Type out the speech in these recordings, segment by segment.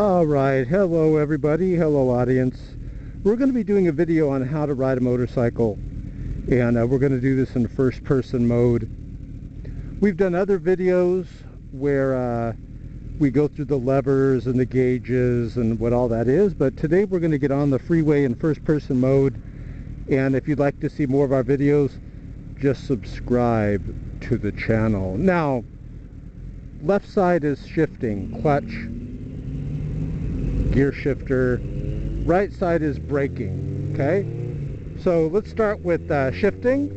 All right, hello everybody, hello audience. We're going to be doing a video on how to ride a motorcycle, and we're going to do this in first person mode. We've done other videos where we go through the levers and the gauges and what all that is, but today we're going to get on the freeway in first person mode. And if you'd like to see more of our videos, just subscribe to the channel. Now, left side is shifting, clutch, gear shifter. Right side is braking, okay? So let's start with shifting.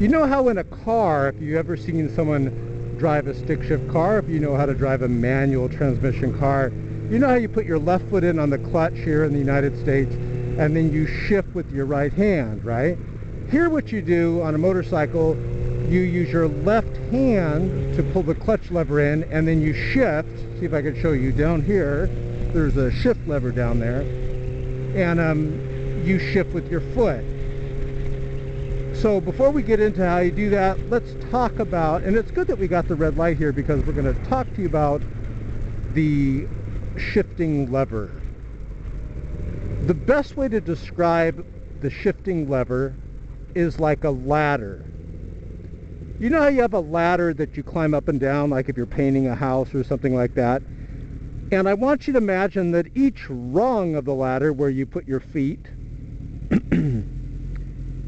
You know how in a car, if you've ever seen someone drive a stick shift car, if you know how to drive a manual transmission car, you know how you put your left foot in on the clutch here in the United States, and then you shift with your right hand, right? Here what you do on a motorcycle, you use your left hand to pull the clutch lever in, and then you shift. See if I can show you down here. There's a shift lever down there, and you shift with your foot. So before we get into how you do that, let's talk about, and it's good that we got the red light here because we're going to talk to you about the shifting lever. The best way to describe the shifting lever is like a ladder. You know how you have a ladder that you climb up and down, like if you're painting a house or something like that? And I want you to imagine that each rung of the ladder where you put your feet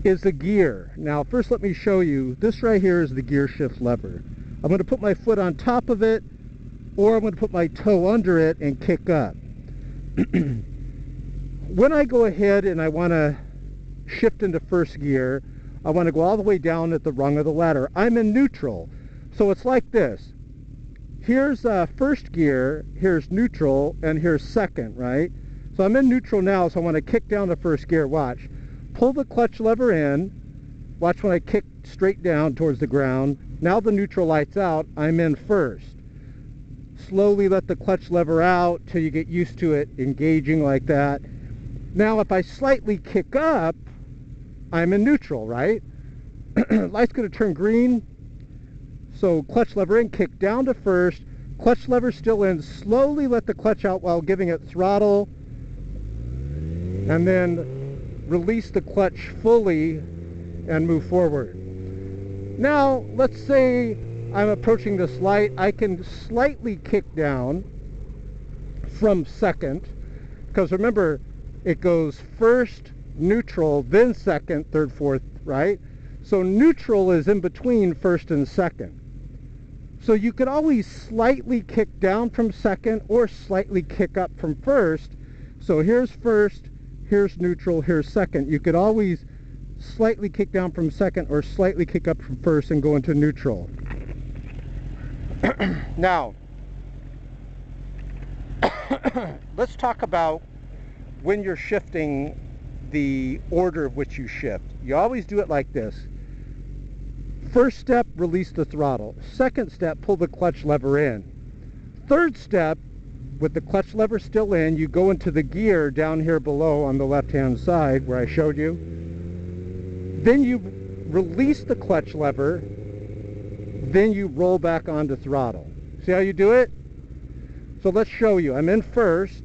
is a gear. Now first let me show you, this right here is the gear shift lever. I'm going to put my foot on top of it, or I'm going to put my toe under it and kick up. When I go ahead and I want to shift into first gear, I want to go all the way down at the rung of the ladder. I'm in neutral. So it's like this. Here's first gear, here's neutral, and here's second, right? So I'm in neutral now, so I want to kick down to first gear. Watch. Pull the clutch lever in. Watch when I kick straight down towards the ground. Now the neutral light's out. I'm in first. Slowly let the clutch lever out till you get used to it engaging like that. Now if I slightly kick up, I'm in neutral, right? Light's going to turn green. So clutch lever in, kick down to first. Clutch lever still in. Slowly let the clutch out while giving it throttle. And then release the clutch fully and move forward. Now, let's say I'm approaching this light. I can slightly kick down from second. Because remember, it goes first, neutral, then second, third, fourth, right? So neutral is in between first and second. So you could always slightly kick down from second or slightly kick up from first. So here's first, here's neutral, here's second. You could always slightly kick down from second or slightly kick up from first and go into neutral. Now, let's talk about when you're shifting, the order of which you shift. You always do it like this. First step, release the throttle. Second step, pull the clutch lever in. Third step, with the clutch lever still in, you go into the gear down here below on the left-hand side where I showed you. Then you release the clutch lever. Then you roll back onto throttle. See how you do it? So let's show you. I'm in first,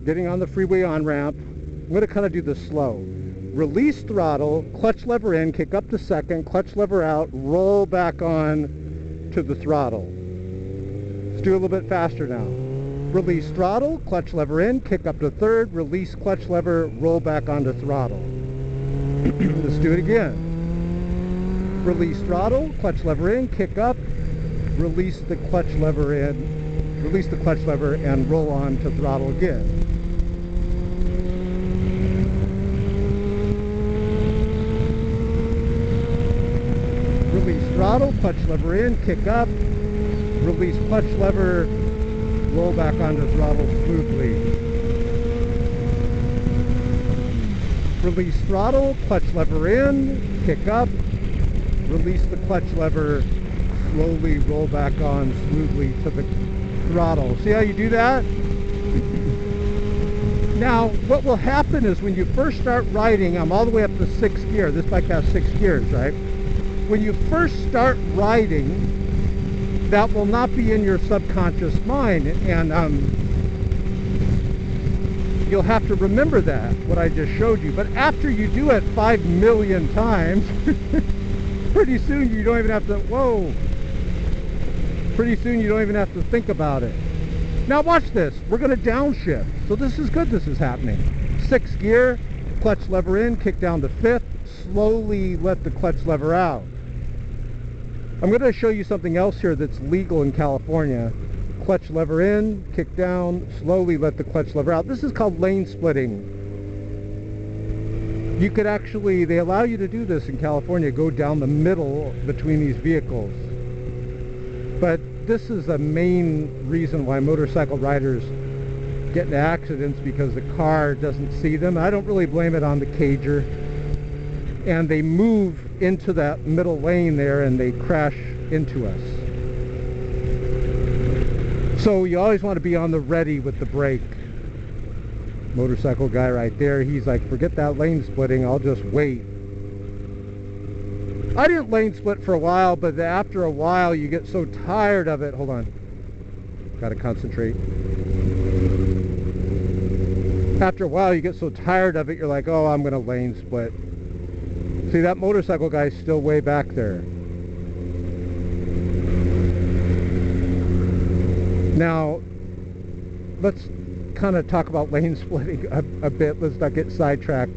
getting on the freeway on-ramp. I'm going to kind of do this slow. Release throttle, clutch lever in, kick up to second, clutch lever out, roll back on to the throttle. Let's do a little bit faster now. Release throttle, clutch lever in, kick up to third, release clutch lever, roll back onto throttle. Let's do it again. Release throttle, clutch lever in, kick up, release the clutch lever in, release the clutch lever and roll on to throttle again. Release throttle, clutch lever in, kick up, release clutch lever, roll back onto throttle smoothly. Release throttle, clutch lever in, kick up, release the clutch lever, slowly roll back on smoothly to the throttle. See how you do that? Now, what will happen is when you first start riding, I'm all the way up to sixth gear. This bike has 6 gears, right? When you first start riding, that will not be in your subconscious mind, and you'll have to remember that, what I just showed you. But after you do it 5 million times, pretty soon you don't even have to, pretty soon you don't even have to think about it. Now watch this, we're going to downshift. So this is good, this is happening. 6th gear, clutch lever in, kick down to 5th, slowly let the clutch lever out. I'm going to show you something else here that's legal in California. Clutch lever in, kick down, slowly let the clutch lever out. This is called lane splitting. You could actually, they allow you to do this in California, go down the middle between these vehicles. But this is the main reason why motorcycle riders get into accidents, because the car doesn't see them. I don't really blame it on the cager. And they move into that middle lane there and they crash into us. So you always want to be on the ready with the brake. Motorcycle guy right there, he's like, forget that lane splitting, I'll just wait. I didn't lane split for a while, but after a while you get so tired of it. Hold on, gotta concentrate. After a while you get so tired of it, you're like, oh, I'm gonna lane split. See, that motorcycle guy's still way back there. Now, let's kind of talk about lane splitting a bit. Let's not get sidetracked.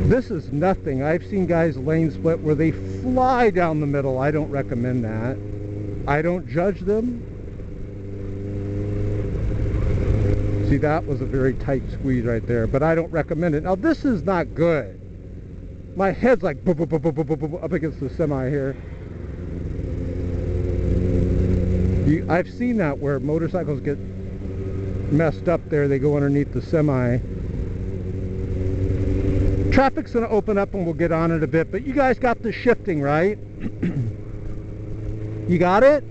This is nothing. I've seen guys lane split where they fly down the middle. I don't recommend that. I don't judge them. See, that was a very tight squeeze right there, but I don't recommend it. Now, this is not good. My head's like boop, boop, boop, boop, boop, boop, up against the semi here. I've seen that where motorcycles get messed up there. They go underneath the semi. Traffic's going to open up and we'll get on it a bit, but you guys got the shifting, right? You got it?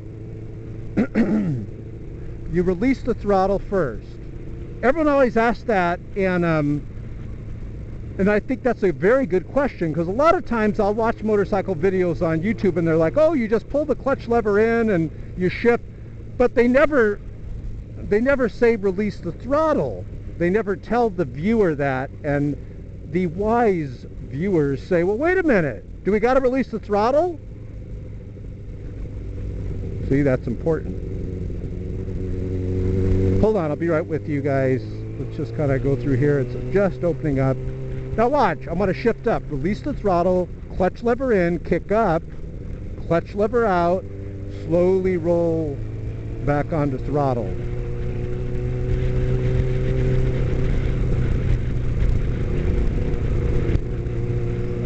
You release the throttle first. Everyone always asks that, and I think that's a very good question, because a lot of times I'll watch motorcycle videos on YouTube and they're like, oh, you just pull the clutch lever in and you shift, but they never say release the throttle. They never tell the viewer that, and the wise viewers say, well, wait a minute, do we got to release the throttle? See, that's important. Hold on, I'll be right with you guys. Let's just kind of go through here. It's just opening up. Now watch, I'm going to shift up. Release the throttle, clutch lever in, kick up, clutch lever out, slowly roll back onto throttle.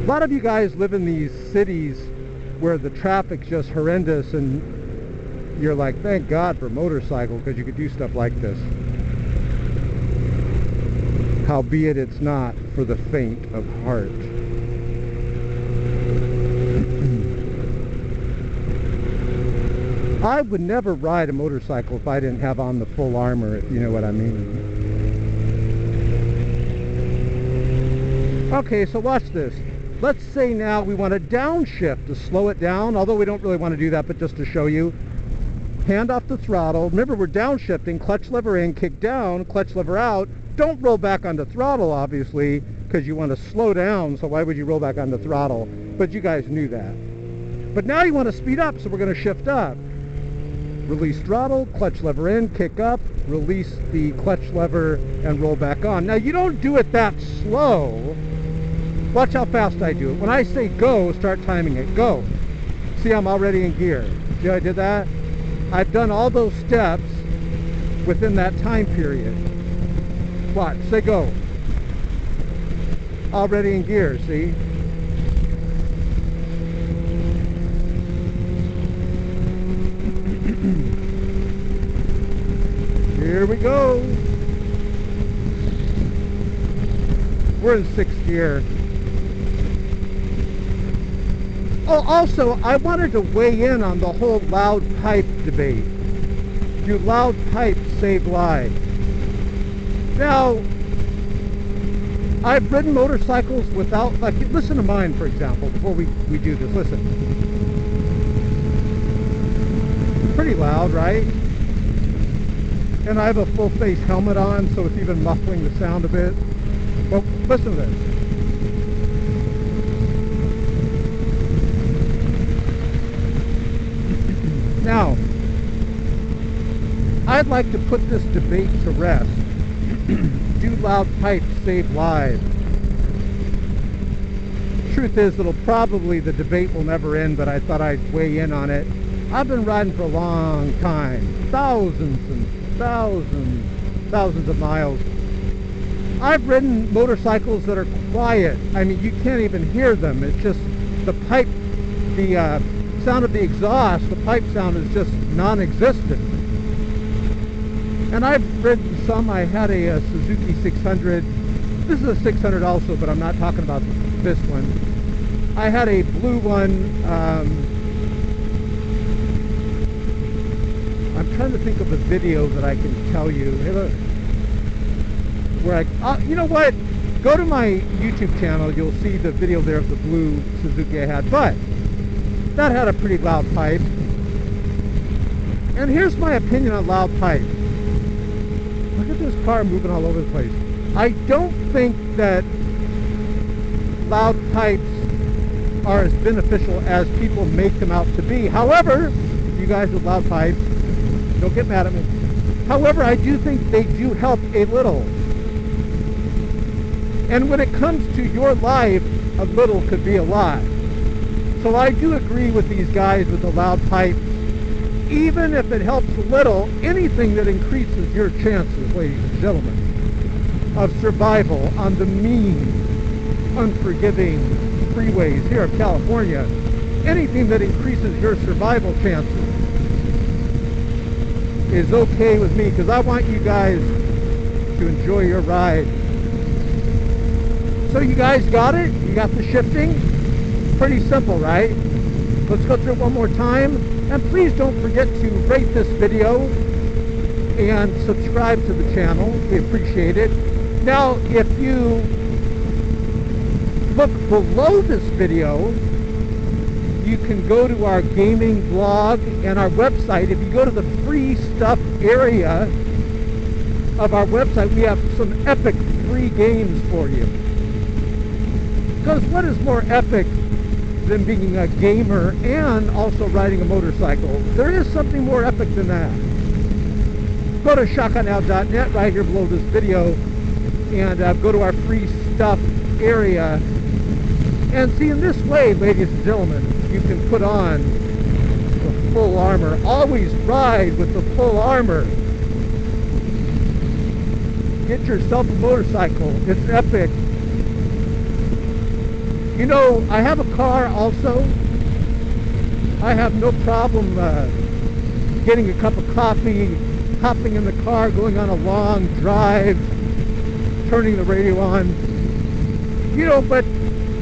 A lot of you guys live in these cities where the traffic's just horrendous, and you're like, thank God for motorcycle, because you could do stuff like this. Howbeit it's not for the faint of heart. I would never ride a motorcycle if I didn't have on the full armor, if you know what I mean. Okay, so watch this. Let's say now we want to downshift to slow it down, although we don't really want to do that, but just to show you. Hand off the throttle. Remember, we're downshifting. Clutch lever in, kick down, clutch lever out. Don't roll back on the throttle, obviously, because you want to slow down, so why would you roll back on the throttle? But you guys knew that. But now you want to speed up, so we're going to shift up. Release throttle, clutch lever in, kick up, release the clutch lever, and roll back on. Now, you don't do it that slow. Watch how fast I do it. When I say go, start timing it. Go. See, I'm already in gear. See how I did that? I've done all those steps within that time period. Watch, say go. Already in gear, see? Here we go. We're in 6th gear. Oh, also, I wanted to weigh in on the whole loud pipe debate. Do loud pipes save lives? Now, I've ridden motorcycles without, like, listen to mine, for example, before we do this. Listen. pretty loud, right? And I have a full face helmet on, so it's even muffling the sound a bit. Well, listen to this. Now, I'd like to put this debate to rest. Do loud pipes save lives? Truth is, the debate will never end, but I thought I'd weigh in on it. I've been riding for a long time, thousands of miles. I've ridden motorcycles that are quiet. I mean, you can't even hear them. It's just the pipe, the sound of the exhaust, the pipe sound is just non-existent. And I've ridden some. I had a Suzuki 600. This is a 600 also, but I'm not talking about this one. I had a blue one. I'm trying to think of a video that I can tell you. Where you know what? Go to my YouTube channel. You'll see the video there of the blue Suzuki I had. But that had a pretty loud pipe. And here's my opinion on loud pipes. Look at this car moving all over the place. I don't think that loud pipes are as beneficial as people make them out to be. However, you guys with loud pipes, don't get mad at me. However, I do think they do help a little. And when it comes to your life, a little could be a lot. So I do agree with these guys with the loud pipes. Even if it helps a little, anything that increases your chances, ladies and gentlemen, of survival on the mean, unforgiving freeways here of California, anything that increases your survival chances is okay with me, because I want you guys to enjoy your ride. So you guys got it? You got the shifting? Pretty simple, right? Let's go through it one more time. And please don't forget to rate this video and subscribe to the channel. We appreciate it. Now, if you look below this video, you can go to our gaming blog and our website. If you go to the free stuff area of our website, we have some epic free games for you. Because what is more epic than being a gamer and also riding a motorcycle? There is something more epic than that. Go to shotgunnow.net right here below this video and go to our free stuff area. And see, in this way, ladies and gentlemen, you can put on the full armor. Always ride with the full armor. Get yourself a motorcycle. It's epic. You know, I have a car also. I have no problem getting a cup of coffee, hopping in the car, going on a long drive, turning the radio on. You know, but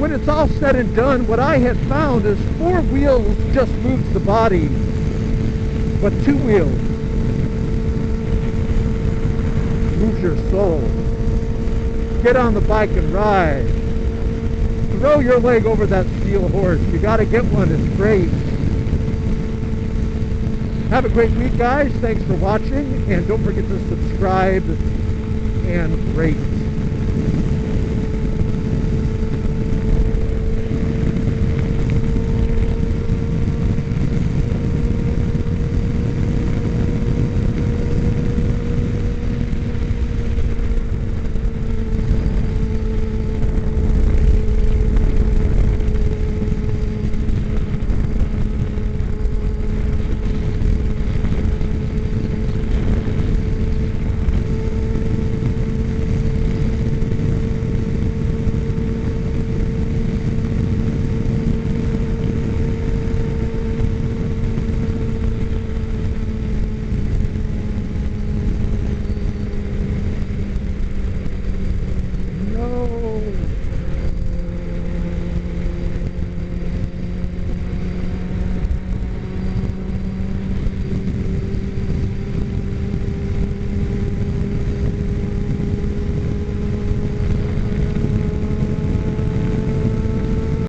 when it's all said and done, what I had found is 4 wheels just moves the body, but 2 wheels moves your soul. Get on the bike and ride. Throw your leg over that steel horse. You got to get one. It's great. Have a great week, guys. Thanks for watching. And don't forget to subscribe and rate.